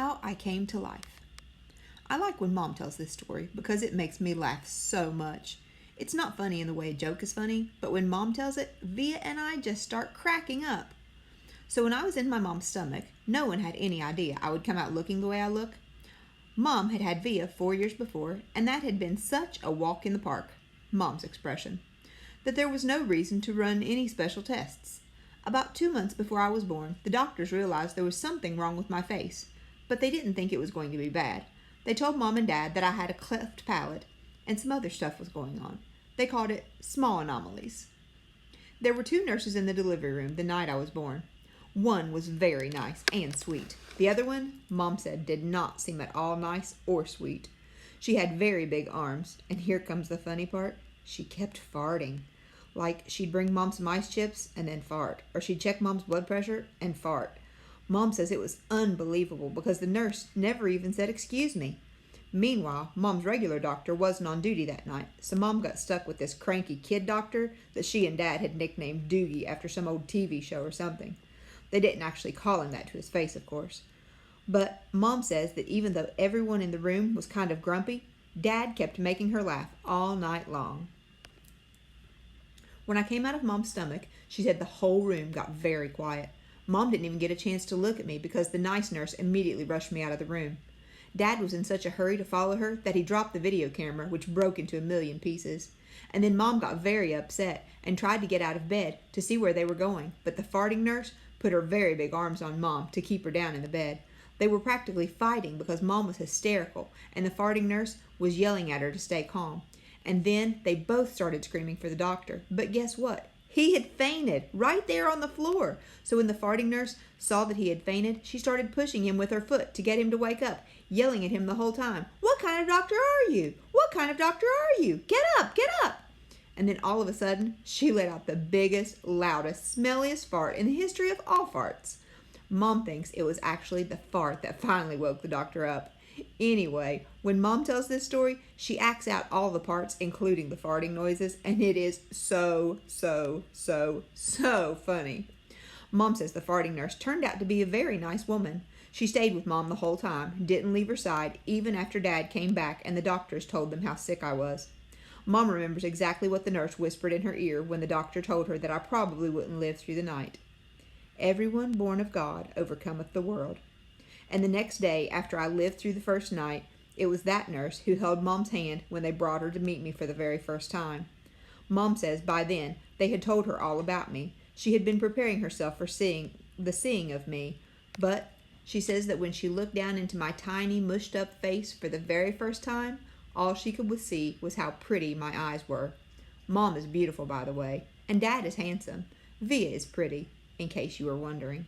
How I Came to Life. I like when Mom tells this story because it makes me laugh so much. It's not funny in the way a joke is funny, but when Mom tells it, Via and I just start cracking up. So when I was in my mom's stomach, no one had any idea I would come out looking the way I look. Mom had had Via 4 years before, and that had been such a walk in the park, Mom's expression, that there was no reason to run any special tests. About 2 months before I was born, the doctors realized there was something wrong with my face, but they didn't think it was going to be bad. They told Mom and Dad that I had a cleft palate, and some other stuff was going on. They called it small anomalies. There were 2 nurses in the delivery room the night I was born. One was very nice and sweet. The other one, Mom said, did not seem at all nice or sweet. She had very big arms, and here comes the funny part. She kept farting. Like she'd bring Mom some ice chips and then fart, or she'd check Mom's blood pressure and fart. Mom says it was unbelievable because the nurse never even said excuse me. Meanwhile, Mom's regular doctor wasn't on duty that night, so Mom got stuck with this cranky kid doctor that she and Dad had nicknamed Doogie after some old TV show or something. They didn't actually call him that to his face, of course. But Mom says that even though everyone in the room was kind of grumpy, Dad kept making her laugh all night long. When I came out of Mom's stomach, she said the whole room got very quiet. Mom didn't even get a chance to look at me because the nice nurse immediately rushed me out of the room. Dad was in such a hurry to follow her that he dropped the video camera, which broke into a million pieces. And then Mom got very upset and tried to get out of bed to see where they were going, but the farting nurse put her very big arms on Mom to keep her down in the bed. They were practically fighting because Mom was hysterical and the farting nurse was yelling at her to stay calm. And then they both started screaming for the doctor. But guess what? He had fainted right there on the floor. So when the farting nurse saw that he had fainted, she started pushing him with her foot to get him to wake up, yelling at him the whole time. "What kind of doctor are you? What kind of doctor are you? Get up, get up!" And then all of a sudden, she let out the biggest, loudest, smelliest fart in the history of all farts. Mom thinks it was actually the fart that finally woke the doctor up. Anyway, when Mom tells this story, she acts out all the parts, including the farting noises, and it is so funny. Mom says the farting nurse turned out to be a very nice woman. She stayed with Mom the whole time, didn't leave her side, even after Dad came back and the doctors told them how sick I was. Mom remembers exactly what the nurse whispered in her ear when the doctor told her that I probably wouldn't live through the night. "Everyone born of God overcometh the world." And the next day, after I lived through the first night, it was that nurse who held Mom's hand when they brought her to meet me for the very first time. Mom says by then they had told her all about me. She had been preparing herself for seeing of me, but she says that when she looked down into my tiny, mushed-up face for the very first time, all she could see was how pretty my eyes were. Mom is beautiful, by the way, and Dad is handsome. Via is pretty, in case you were wondering.